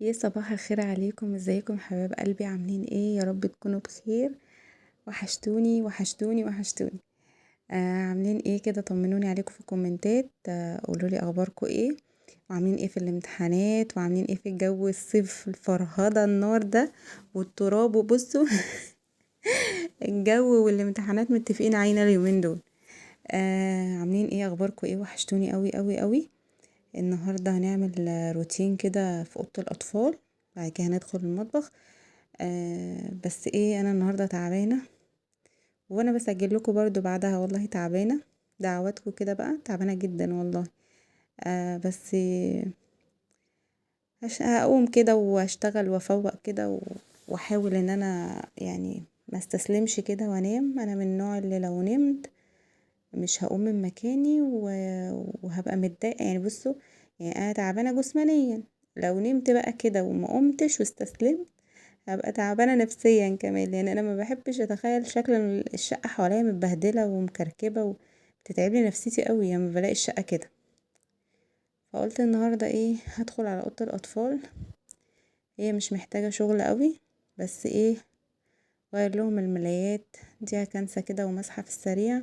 يا صباح الخير عليكم، ازيكم حبايب قلبي؟ عاملين ايه؟ يا رب تكونوا بخير. وحشتوني وحشتوني وحشتوني. عاملين ايه كده؟ طمنوني عليكم في الكومنتات، قولولي اخباركم ايه، وعاملين ايه في الامتحانات، وعاملين ايه في الجو الصيف الفرهدة النار ده والتراب. وبصوا الجو والامتحانات متفقين علينا اليومين دول. عاملين ايه؟ اخباركم ايه؟ وحشتوني قوي قوي قوي. النهاردة هنعمل روتين كده في اوضة الاطفال، بعد كده هندخل المطبخ. بس ايه، انا النهارده تعبانه، وانا بسجل لكم برضو بعدها والله تعبانه. دعواتكم كده بقى، تعبانه جدا والله. بس هقوم كده واشتغل وافوق كده واحاول ان انا يعني ما استسلمش كده وانام. انا من النوع اللي لو نمت مش هقوم من مكاني وهبقى متضايقه. يعني بصوا، يعني انا تعبانه جسمانيا، لو نمت بقى كده وما قمتش واستسلمت هبقى تعبانة نفسيا كمان، لان انا ما بحبش اتخيل شكل الشقة حواليا متبهدلة ومكركبة بتتعبلي نفسيتي قوي لما بلاقي الشقة كده. فقلت النهاردة ايه، هدخل على اوضة الاطفال. هي مش محتاجة شغل قوي، بس ايه، غير لهم الملايات دي كنسة كده ومسحة في السريع.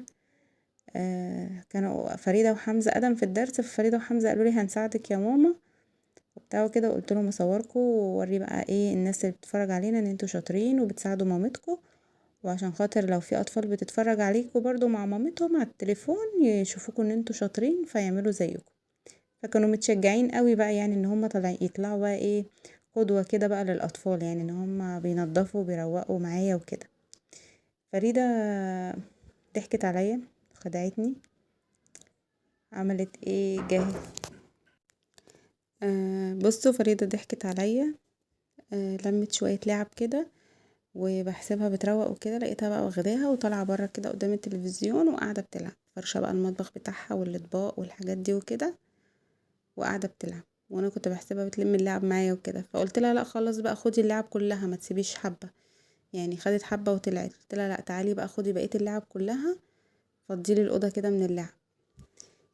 كانوا فريدة وحمزة ادم في الدرس، ففريدة وحمزة قالوا لي هنساعدك يا ماما وبتاع كده. قلت لهم اصوركم ووري بقى ايه الناس اللي بتتفرج علينا ان انتوا شاطرين وبتساعدوا مامتكم، وعشان خاطر لو في اطفال بتتفرج عليكم برضو مع مامتهم على التليفون يشوفوكوا ان انتوا شاطرين فيعملوا زيكم. فكانوا متشجعين قوي بقى، يعني ان هم يطلعوا بقى ايه، قدوة كده بقى للاطفال، يعني ان هم بينضفوا وبيروقوا معايا وكده. فريدة ضحكت عليا، خدعتني، عملت ايه جاهز. بصوا، فريدة ضحكت عليا. لمت شوية لعب كده وبحسبها بتروق وكده، لقيتها بقى واخداها وطالعه بره كده قدام التلفزيون وقاعده بتلعب، فرشه بقى المطبخ بتاعها والاطباق والحاجات دي وكده، وقاعده بتلعب. وانا كنت بحسبها بتلم اللعب معايا وكده، فقلت لها لا خلاص بقى خدي اللعب كلها ما تسيبيش حبه. يعني خدت حبه وطلعت، قلت لها لا تعالي بقى خدي بقيه اللعب كلها، فضيلي الاوضه كده من اللعب.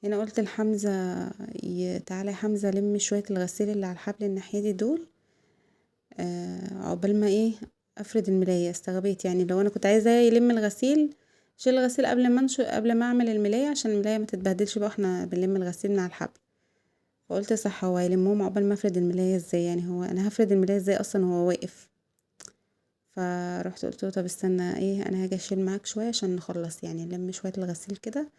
هنا قلت لحمزه تعالى يا حمزه لم شويه الغسيل اللي على الحبل الناحيه دي دول. عقبال ما ايه افرد الملاية. استغبيت، يعني لو انا كنت عايزاه يلم الغسيل شيل الغسيل قبل ما اعمل الملاية عشان الملاية ما تتبهدلش بقى، احنا بنلم الغسيل من على الحبل. فقلت صح، هو هيلمهم عقبال ما افرد الملاية ازاي؟ يعني هو انا هفرد الملاية ازاي اصلا وهو واقف؟ فرحت قلت له طب استنى ايه، انا هاجي اشيل معاك شوية عشان نخلص، يعني نلم شوية الغسيل كده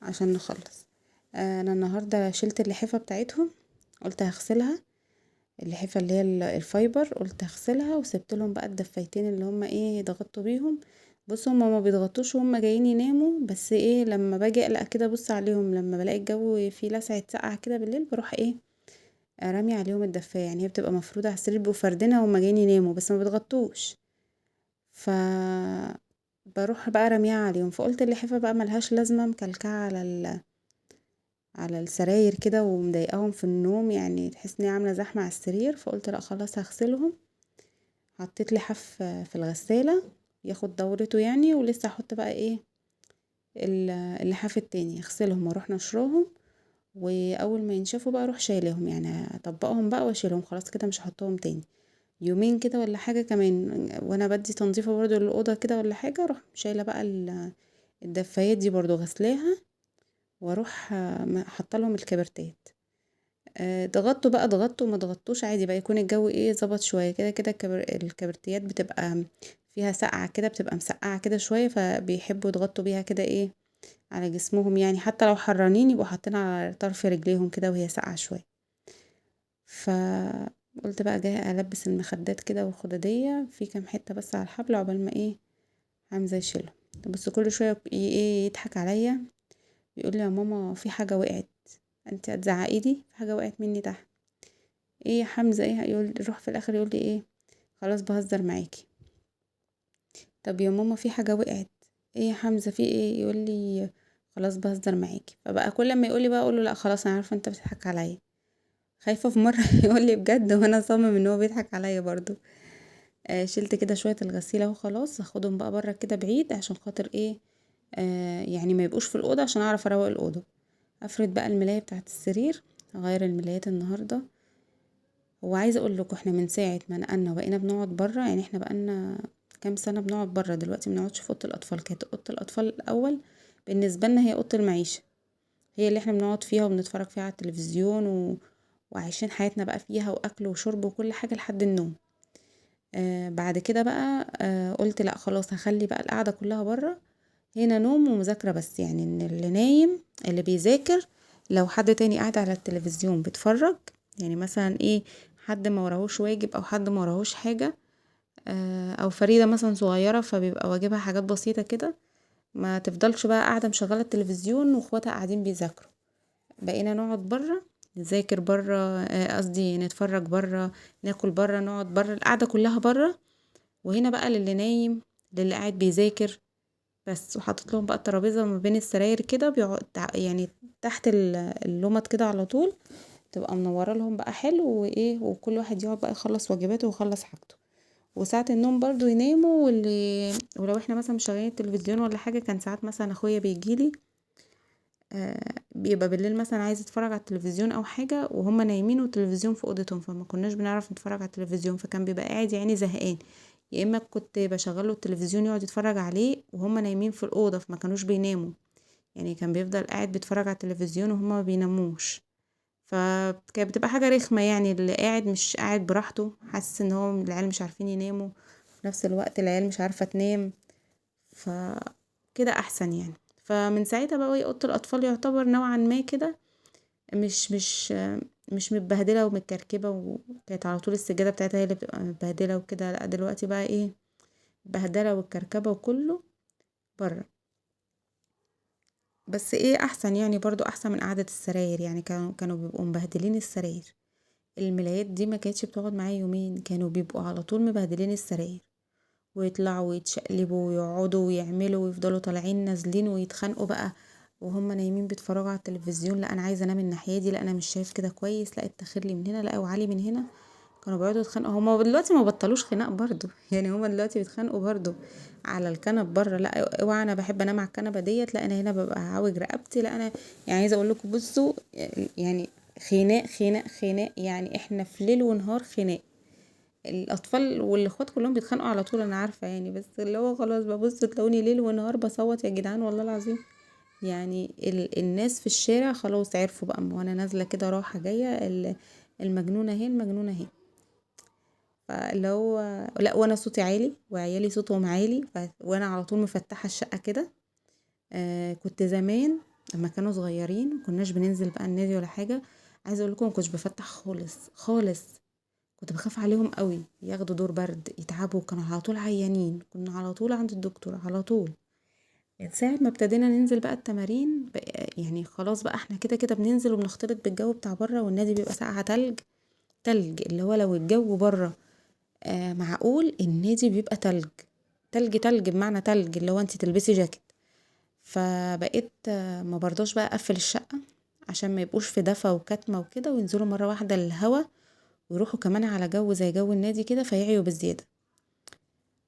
عشان نخلص. انا النهاردة شلت اللحافة بتاعتهم، قلت هغسلها. اللحافة اللي هي الفايبر قلت اغسلها، وسبت لهم بقى الدفايتين اللي هما ايه ضغطوا بيهم. بصوا هما ما بيضغطوش وهم جايين يناموا، بس ايه لما باجي اقلق كده بص عليهم، لما بلاقي الجو فيه لسعة سقعة كده بالليل بروح ايه رامي عليهم الدفاية. يعني هي بتبقى مفروضة على السرير، بيبقوا فاردينها وهم جايين يناموا بس ما بيضغطوش. ف بروح بقى راميها عليهم. فقلت اللحافة بقى ملهاش لازمة مكلكعة على السراير كده ومضايقاهم في النوم، يعني تحس ان هي عامله زحمه على السرير. فقلت لا خلاص هغسلهم. حطيت لحاف في الغسالة ياخد دورته يعني، ولسه هحط بقى ايه اللحاف التاني اغسلهم واروح نشرهم. واول ما ينشفوا بقى اروح شايلهم، يعني اطبقهم بقى واشيلهم خلاص كده مش هحطهم تاني. يومين كده ولا حاجة كمان وانا بدي تنظيفة برضو للأوضة كده ولا حاجة، اروح شايلة بقى الدفايات دي برضو غسلاها، واروح حاطه لهم الكبرتات. ضغطته بقى ضغطته ما ضغطتوش عادي بقى، يكون الجو ايه ظبط شويه كده كده. الكبريتيات بتبقى فيها سقعه كده، بتبقى مسقعه كده شويه، فبيحبوا يضغطوا بيها كده ايه على جسمهم، يعني حتى لو حرانين يبقوا حاطين على طرف رجليهم كده وهي ساقعه شويه. فقلت بقى جايه البس المخدات كده والخداديه في كام حته بس على الحبل عقبال ما ايه حمزه يشيلهم. بس كل شويه ايه يضحك عليا، يقول لي يا ماما في حاجه وقعت، انت هتزعقي لي في حاجه وقعت مني تحت. ايه يا حمزة ايه؟ يقول يروح في الاخر يقول لي ايه خلاص بهزر معاكي. طب يا ماما في حاجة وقعت. ايه يا حمزة في ايه؟ يقول لي خلاص بهزر معاكي. فبقى كل ما يقول لي بقى اقول له لا خلاص انا عارفة انت بتضحك عليا. خايفة في مرة يقول لي بجد وانا صمم ان هو بيضحك عليا برضو. شلت كده شوية الغسيل خلاص هاخدهم بقى بره كده بعيد عشان خاطر ايه يعني ما يبقوش في الأوضة عشان اعرف اروق الأوضة. افرد بقى الملاية بتاعت السرير، اغير الملايات النهاردة. هو عايزة اقول لكم احنا من ساعة ما نقلنا وبقينا بنقعد برا، يعني احنا بقالنا كام سنة بنقعد برا دلوقتي، بنقعدش في اوضة الاطفال. كانت اوضة الاطفال الاول بالنسبة لنا هي اوضة المعيشة، هي اللي احنا بنقعد فيها وبنتفرج فيها على التلفزيون وعايشين حياتنا بقى فيها، واكل وشرب وكل حاجة لحد النوم. بعد كده بقى قلت لا خلاص هخلي بقى القعدة كلها برا، هنا نوم ومذاكرة بس، يعني ان اللي نايم اللي بيذاكر، لو حد تاني قاعد على التلفزيون بيتفرج، يعني مثلا ايه، حد ما وراهوش واجب او حد ما وراهوش حاجة، او فريدة مثلا صغيرة فبيبقى واجبها حاجات بسيطة كده، ما تفضلش بقى قاعدة مشغلة التلفزيون واخواتها قاعدين بيذاكروا. بقينا نقعد برا، نذاكر برا، قصدي نتفرج برا، ناكل برا، نقعد برا، القعدة كلها برا. وهنا بقى للي نايم، للي قاعد بيذاكر بس، وحطيت لهم بقى الترابيزه ما بين السراير كده، بيقعد يعني تحت اللمط كده على طول، تبقى منوره لهم بقى حلو وايه، وكل واحد يقعد بقى يخلص واجباته ويخلص حاجته. وساعة النوم برضو يناموا، ولو احنا مثلا مشغلين التلفزيون ولا حاجة، كان ساعات مثلا اخويا بيجيلي بيبقى بالليل مثلا عايز يتفرج على التلفزيون او حاجة وهم نايمين والتلفزيون في اوضتهم، فما كناش بنعرف نتفرج على التلفزيون، فكان بيبقى قاعد يعني زهقان، يا اما كنت بشغله التلفزيون يقعد يتفرج عليه وهم نايمين في الاوضه فما كانوش بيناموا، يعني كان بيفضل قاعد بيتفرج على التلفزيون وهم ما بيناموش. فكانت بتبقى حاجه رخمه، يعني اللي قاعد مش قاعد براحته، حاسس ان هو العيال مش عارفين يناموا، في نفس الوقت العيال مش عارفه تنام، فكده احسن يعني. فمن ساعتها بقى وهي اوضه الاطفال يعتبر نوعا ما كده مش متبهدله ومتكركبه، وكانت على طول السجاده بتاعتها هي اللي بتبقى متبهدله وكده، لا دلوقتي بقى ايه، بهدله والكركبه وكله بره. بس ايه احسن يعني، برضو احسن من قعده السراير، يعني كانوا بيبقوا مبهدلين السراير، الملايات دي ما كانتش بتقعد معايا يومين، كانوا بيبقوا على طول مبهدلين السراير، ويطلعوا ويتشقلبوا ويقعدوا ويعملوا ويفضلوا طالعين نازلين ويتخانقوا بقى وهم نايمين بيتفرجوا على التلفزيون، لا انا عايزه انام الناحيه دي، لا انا مش شايف كده كويس، لا التخير لي من هنا، لا وعلي من هنا. كانوا بيقعدوا يتخانقوا، هما دلوقتي ما بطلوش خناق برضو يعني هما دلوقتي بيتخانقوا برضو على الكنب بره، لا اوعى انا بحب انام على الكنبه ديت، لا انا هنا ببقى عاوج رقبتي، لا انا يعني عايزه اقول لكم بصوا، يعني خناق خناق خناق، يعني احنا في ليل ونهار خناق، الاطفال والاخوات كلهم بيتخانقوا على طول انا عارفه يعني، بس اللي هو خلاص ببص تلاقوني ليل ونهار بصوت يا جدعان والله العظيم، يعني الناس في الشارع خلاص عرفوا بقى، وانا نازله كده رايحه جايه، المجنونه اهي، المجنونه اهي. فاللي هو لا، وانا صوتي عالي وعيالي صوتهم عالي، وانا على طول مفتحه الشقه كده. كنت زمان لما كانوا صغيرين مكناش بننزل بقى النادي ولا حاجه، عايزه اقول لكم مكنتش بفتح خالص خالص، كنت بخاف عليهم قوي ياخدوا دور برد يتعبوا، كانوا على طول عيانين، كنا على طول عند الدكتور على طول. من ساعة ما ابتدينا ننزل بقى التمارين بقى، يعني خلاص بقى احنا كده كده بننزل وبنختلط بالجو بتاع بره، والنادي بيبقى ساقعة تلج، تلج اللي هو لو الجو بره معقول، النادي بيبقى تلج، تلج تلج بمعنى تلج، اللي هو انت تلبسي جاكيت. فبقيت ما برضاش بقى اقفل الشقة عشان ما يبقوش في دفا وكتمة وكده، وينزلوا مرة واحدة الهوا، ويروحوا كمان على جو زي جو النادي كده فيعيوا بالزيادة.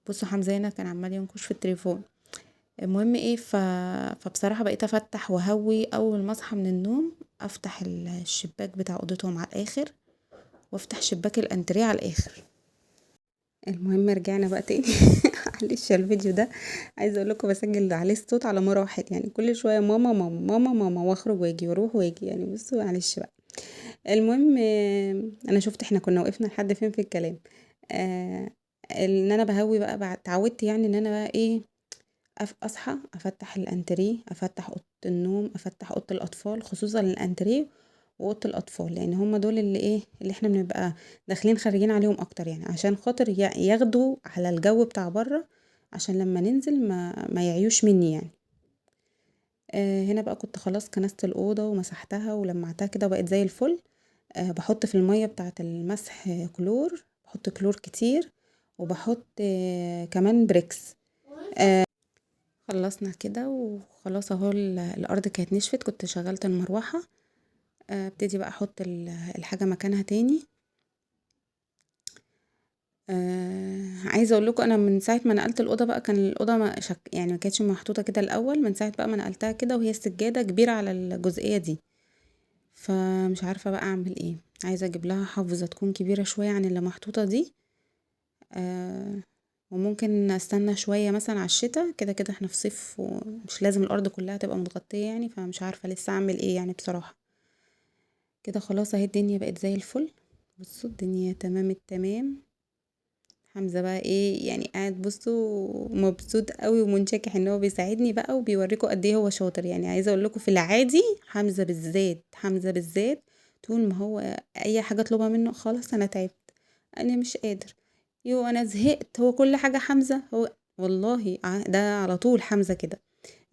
بصوا حمزة هنا كان عمال ينكش في التليفون. المهم ايه، فبصراحة بقيت افتح وهوي اول ما اصحى من النوم، افتح الشباك بتاع اوضتهم على الاخر، وافتح شباك الانتريه على الاخر. المهم رجعنا بقى تاني معلش الفيديو ده عايزه اقول لكم بسجل عليه الصوت على مراحل، يعني كل شويه ماما ماما ماما ماما، واخرج واجي واروح واجي، يعني بصوا معلش بقى. المهم انا شفت احنا كنا وقفنا لحد فين في الكلام. آه ان انا بهوي بقى بعد اتعودت، يعني ان انا بقى ايه، اصحى افتح الانتريه، افتح اوضه النوم، افتح اوضه الاطفال، خصوصا الانتريه واوضه الاطفال، لان هم دول اللي ايه، اللي احنا بنبقى داخلين خارجين عليهم اكتر، يعني عشان خاطر ياخدوا على الجو بتاع بره، عشان لما ننزل ما يعيوش مني يعني. هنا بقى كنت خلاص كنست الاوضه ومسحتها ولمعتها كده وبقت زي الفل. بحط في الميه بتاعه المسح كلور، بحط كلور كتير، وبحط كمان بريكس. خلصنا كده وخلاص اهو، الارض كانت نشفت، كنت شغلت المروحه، ابتدي بقى احط الحاجه مكانها تاني. عايزه اقول لكم انا من ساعه ما نقلت الاوضه بقى، كان الاوضه يعني ما كانتش محطوطه كده الاول، من ساعه بقى ما نقلتها كده وهي السجاده كبيره على الجزئيه دي، فمش عارفه بقى اعمل ايه. عايزة اجيب لها حافظة تكون كبيرة شوية عن اللي محطوطة دي. آه وممكن استنى شوية مثلا على الشتا، كده كده احنا في صيف ومش لازم الارض كلها تبقى متغطية يعني، فمش عارفة لسه اعمل ايه يعني بصراحة. كده خلاص اهي الدنيا بقت زي الفل. بصوا الدنيا تمام التمام. حمزة بقى ايه يعني قاعد بصوا مبسوط قوي ومنشكح ان هو بيساعدني بقى وبيوريكوا قد ايه هو شاطر. يعني عايزه اقول لكم في العادي حمزة بالذات، حمزة بالذات طول ما هو اي حاجه اطلبها منه خلاص انا تعبت، انا مش قادر، يو انا زهقت، هو كل حاجه حمزة هو. والله ده على طول حمزة كده.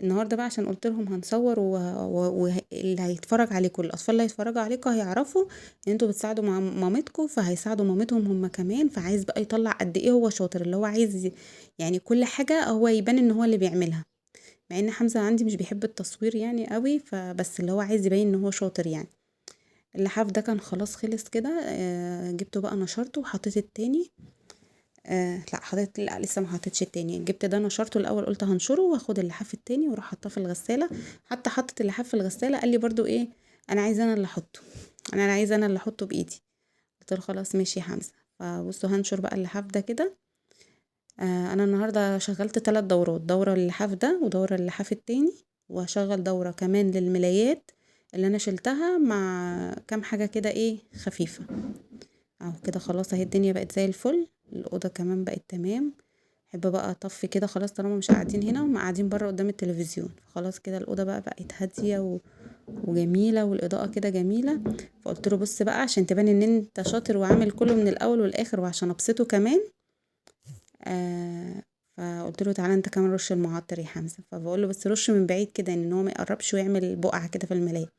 النهارده بقى عشان قلت لهم هنصور واللي هيتفرج عليكم، الاطفال اللي هيتفرجوا عليكم هيعرفوا ان انتوا بتساعدوا مع مامتكم، فهيساعدوا مامتهم هم كمان. فعايز بقى يطلع قد ايه هو شاطر، اللي هو عايز يعني كل حاجه هو يبان ان هو اللي بيعملها. مع ان حمزه عندي مش بيحب التصوير يعني قوي، فبس اللي هو عايز يبين ان هو شاطر يعني. اللحاف ده كان خلاص خلص كده. جبته بقى نشرته وحطيت التاني. لا حطيت، لا لسه ما حطيتش التاني. جبت ده نشرته الاول، قلت هنشره واخد اللحاف التاني واروح حاطاه في الغساله. حتى حطت اللحاف في الغساله قال لي برضو ايه، انا عايزه انا اللي احطه، انا عايزه انا اللي احطه بايدي. قلت له خلاص ماشي يا حمزه. فبصوا هنشر بقى اللحاف ده كده. انا النهارده شغلت 3 دورات، دوره للحاف ده ودوره للحاف التاني، وهشغل دوره كمان للملايات اللي انا شلتها مع كام حاجه كده ايه خفيفه. اهو كده خلاص اهي الدنيا بقت زي الفل. الاوضه كمان بقت تمام. احب بقى اطفي كده خلاص طالما مش قاعدين هنا وما قاعدين بره قدام التلفزيون، خلاص كده الاوضه بقى بقت هاديه وجميله والاضاءه كده جميله. فقلت له بص بقى عشان تبان ان انت شاطر وعامل كله من الاول والاخر وعشان ابسطه كمان. آه فقلت له تعالى انت كمان رش المعطر يا حمزه. فبقول له بس رش من بعيد كده، ان هو ما يقربش ويعمل بقعه كده في الملايه.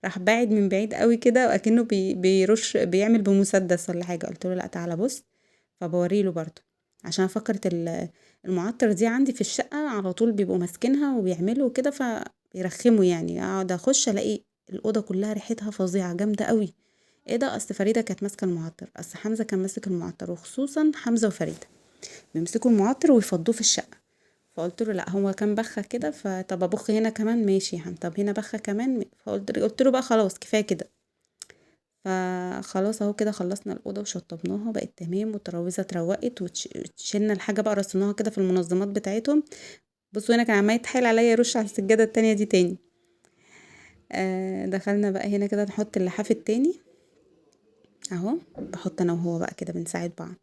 راح باعد من بعيد قوي كده واكنه بيرش بيعمل بمسدس ولا حاجه. قلت له لا تعالى بص. فبوري له برضه عشان فكرت المعطر دي عندي في الشقه على طول بيبقوا ماسكينها وبيعملوا كده فبيرخموا يعني. اقعد اخش الاقي الاوضه كلها ريحتها فظيعه جامده قوي. ايه ده؟ اصل فريده كانت ماسكه المعطر، اصل حمزه كان ماسك المعطر، وخصوصا حمزه وفريده بيمسكوا المعطر ويفضوه في الشقه. فقلت له لا هو كان بخه كده، فطب ابخ هنا كمان ماشي يا حم، طب هنا بخه كمان. قلت له بقى خلاص كفايه كده. فخلاص اهو كده خلصنا الاوضه وشطبناها بقت تمام، والترابيزه اتروقت وشلنا الحاجه بقى رصيناها كده في المنظمات بتاعتهم. بصوا هنا كان عمال يتحايل عليا يرش على السجاده التانية دي تاني. دخلنا بقى هنا كده نحط اللحاف التاني اهو. بحط انا وهو بقى كده بنساعد بعض.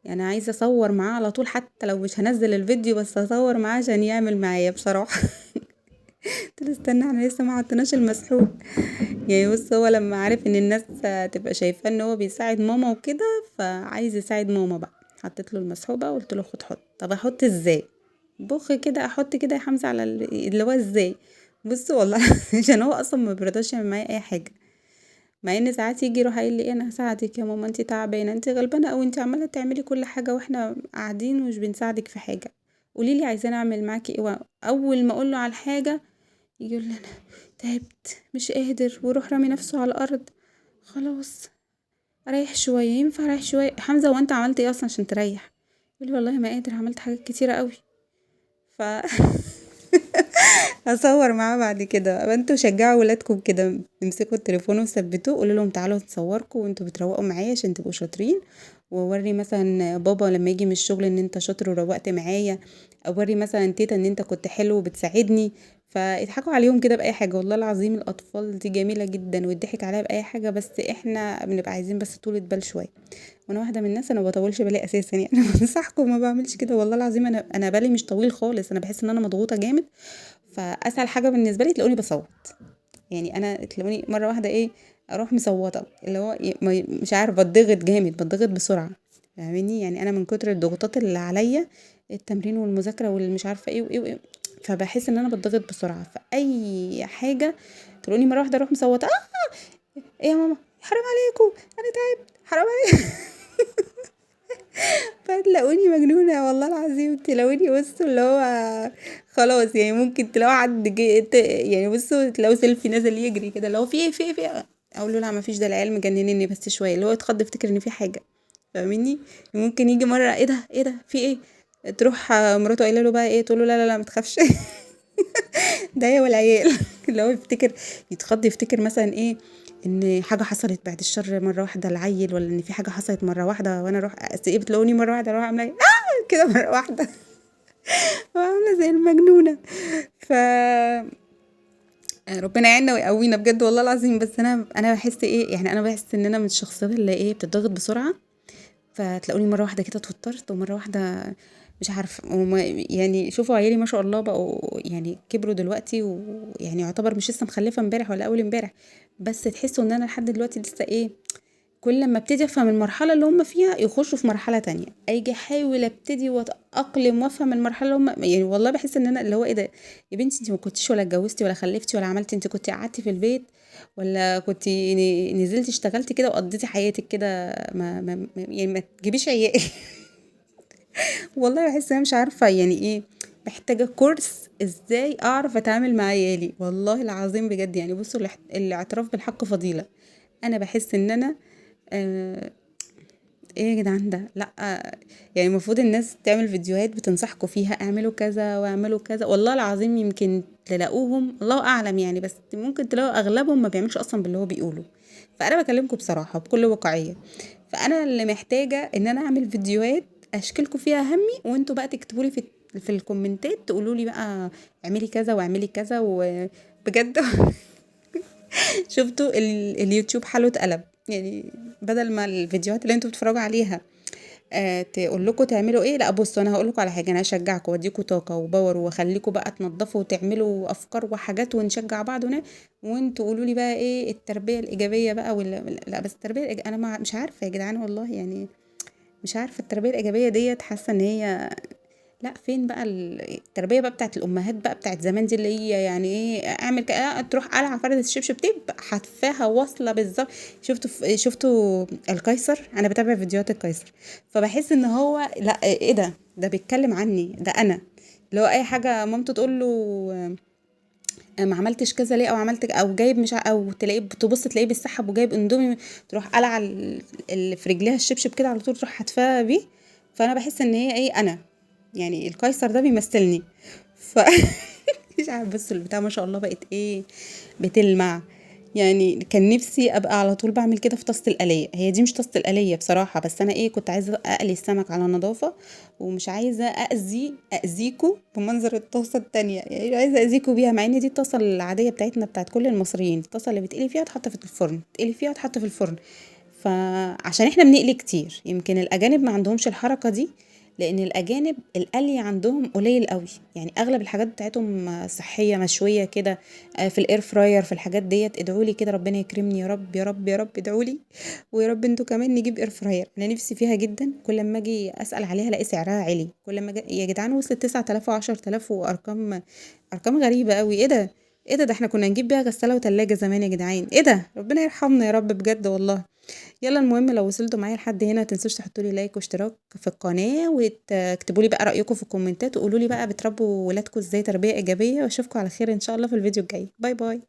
يعني عايزه اصور معاه على طول حتى لو مش هنزل الفيديو، بس اصور معاه عشان يعمل معايا بصراحه. قلت له استنى احنا لسه ما حطيناش المسحوق. يعني بص هو لما عارف ان الناس تبقى شايفاه ان هو بيساعد ماما وكده، فعايز يساعد ماما بقى. حطيت له المسحوق بقى وقلت له خد حط. طب احط ازاي؟ بخ كده احط كده يا حمزه على اللي هو ازاي. بص والله عشان هو اصلا ما بيرضاش يعمل معايا اي حاجه. مع ان ساعات يجي يروح قايل لي إيه، انا هساعدك يا ماما انت تعبانه انت غلبانه او انت عماله تعملي كل حاجه واحنا قاعدين ومش بنساعدك في حاجه. قولي لي عايزاني اعمل معاكي ايه؟ اول ما اقول له على الحاجه يقول لي انا تعبت مش قادر ويروح رامي نفسه على الارض. خلاص اريح شويه، ينفع اريح شويه؟ حمزه هو انت عملت ايه اصلا عشان تريح؟ يقول لي والله ما قادر، عملت حاجات كتيره قوي. ف هصور معاه بعد كده. انتوا شجعوا ولادكم كده، تمسكوا التليفون وثبتوه قولوا لهم تعالوا نصوركم وانتوا بتروقوا معايا عشان تبقوا شاطرين. ووري مثلا بابا لما يجي من الشغل ان انت شاطر وروقت معايا. اوري مثلا تيتا ان انت كنت حلو وبتساعدني. فاضحكوا عليهم كده باي حاجه. والله العظيم الاطفال دي جميله جدا ويضحك عليها باي حاجه، بس احنا بنبقى عايزين بس طولة بال شويه. وانا واحده من الناس انا ما بطولش بالي اساسا يعني. انا بنصحكم ما بعملش كده والله العظيم. انا بالي مش طويل خالص، انا بحس ان انا مضغوطه جامد. فاسهل حاجه بالنسبه لي تلاقوني بصوت. يعني انا تلاقوني مره واحده ايه اروح مصوته، اللي هو مش عارف بتضغط جامد، بتضغط بسرعه. فاهميني؟ يعني انا من كتر الضغوطات اللي عليا، التمرين والمذاكره والمش عارفه ايه وايه وايه، فبحس ان انا بتضغط بسرعه. فاي حاجه تلاقوني مره واحده اروح مصوته. ايه يا ماما حرام عليكم انا تعبت حرام عليكم. فتلاقوني مجنونة والله العظيم. تلاقوني بصوا اللي هو خلاص يعني ممكن تلاقوا حد يعني بصوا تلاقوا سيلفي نازل يجري كده اللي هو في ايه في ايه في ايه. اقول له لا ما فيش، ده العيال مجننني بس شويه، اللي هو يتخض يفتكر ان في حاجه. فاهمني؟ ممكن يجي مره ايه ده ايه ده في ايه، تروح مراته قايله له بقى ايه، تقول له لا لا لا ما تخافش. ده هي والعيال. اللي هو يفتكر، يتخض يفتكر مثلا ايه، ان حاجه حصلت بعد الشر مره واحده العيل، ولا ان في حاجه حصلت مره واحده وانا اروح ايه بتلاقوني مره واحده اروح عامله كده مره واحده وعامله زي المجنونه. ف ربنا يعيننا ويقوينا بجد والله العظيم. بس انا بحس ايه، يعني انا بحس ان انا من الشخصيات اللي ايه بتضغط بسرعه، فتلاقوني مره واحده كده اتوترت، ومره واحده مش عارفه يعني شوفوا عيالي ما شاء الله بقوا يعني كبروا دلوقتي، ويعني يعتبر مش لسه مخلفه امبارح ولا اول امبارح، بس تحسوا ان انا لحد دلوقتي لسه ايه، كل لما ابتدي افهم المرحله اللي هم فيها يخشوا في مرحله تانية، اجي احاول ابتدي واتاقلم وافهم المرحله اللي هم يعني والله بحس ان انا اللي هو ايه ده، يا بنتي انت ما كنتيش ولا اتجوزتي ولا خلفتي ولا عملتي، انت كنتي قعدتي في البيت ولا كنتي نزلتي اشتغلتي كده وقضيتي حياتك كده، يعني ما تجيبيش عيال والله بحس انا مش عارفه يعني ايه، محتاجه كورس ازاي اعرف اتعامل مع عيالي والله العظيم بجد. يعني بصوا الاعتراف بالحق فضيله. انا بحس ان انا آه، ايه يا جدعان ده، لا يعني المفروض الناس تعمل فيديوهات بتنصحكم فيها اعملوا كذا واعملوا كذا، والله العظيم يمكن تلاقوهم الله اعلم يعني، بس ممكن تلاقوا اغلبهم ما بيعملش اصلا باللي هو بيقوله. فانا بكلمكم بصراحه بكل واقعيه، فانا اللي محتاجه ان انا اعمل فيديوهات اشكلكم فيها همي، وانتوا بقى تكتبوا لي في الكومنتات تقولوا لي بقى اعملي كذا واعملي كذا وبجد شفتوا اليوتيوب حاله اتقلب، يعني بدل ما الفيديوهات اللي انتوا بتتفرجوا عليها تقول لكم تعملوا ايه، لا بصوا انا هقول لكم على حاجه، انا هشجعكم واديكم طاقه وباور واخليكم بقى تنظفوا وتعملوا افكار وحاجات ونشجع بعض وانتوا قولوا لي بقى ايه التربيه الايجابيه بقى، ولا لا بس التربيه انا مش عارفه يا جدعان والله يعني، مش عارفه التربيه الايجابيه ديت، حاسه ان هي لأ، فين بقى التربية بقى بتاعة الأمهات بقى بتاعة زمان دي، اللي هي يعني إيه اعمل تروح قلعة فردة الشبشب حتفاها واصلة بالضبط. شفتوا القيصر، أنا باتابع فيديوهات القيصر، فباحس إن هو لأ إيه ده بيتكلم عني، ده أنا، اللي هو أي حاجة مامته تقول له ما عملتش كذا ليه، او عملت او جايب مش او تلاقيه تبص تلاقيه بيسحب وجايب اندومي، تروح قلع اللي في رجليها الشبشب كده على طول تروح حتفاها بيه. فانا بحس ان هي ايه انا، يعني القيصر ده بيمثلني. ف مش عارف، بس البتاع ما شاء الله بقت ايه، بتلمع. يعني كان نفسي ابقى على طول بعمل كده في طاسه القليه، هي دي مش طاسه القليه بصراحه، بس انا ايه كنت عايزه اقلي السمك على نظافه، ومش عايزه اذيكوا بمنظر الطاسه التانية، يعني مش عايزه اذيكوا بيها، مع ان دي الطاسه العاديه بتاعتنا بتاعت كل المصريين، الطاسه اللي بتقلي فيها تحط في الفرن، تقلي فيها تحط في الفرن. فعشان احنا بنقلي كتير، يمكن الاجانب ما عندهمش الحركه دي، لان الاجانب القلي عندهم قليل قوي، يعني اغلب الحاجات بتاعتهم صحيه مشويه كده في الاير فراير، في الحاجات ديت. ادعوا لي كده ربنا يكرمني يا رب يا رب يا رب، ادعوا لي ويا رب انتوا كمان نجيب اير فراير، انا نفسي فيها جدا، كل ما اجي اسال عليها الاقي سعرها عالي، كل ما يا جدعان وصلت 9000 و10000 ارقام غريبه قوي، ايه ده، ايه ده احنا كنا نجيب بيها غساله وتلاجة زمان يا جدعان، ايه ده ربنا يرحمنا يا رب بجد والله. يلا المهم لو وصلتوا معايا لحد هنا متنسوش تحطوا لي لايك واشتراك في القناة، وتكتبوا لي بقى رأيكم في الكومنتات، وقولوا لي بقى بتربوا ولادكم ازاي تربية إيجابية، واشوفكم على خير ان شاء الله في الفيديو الجاي. باي باي.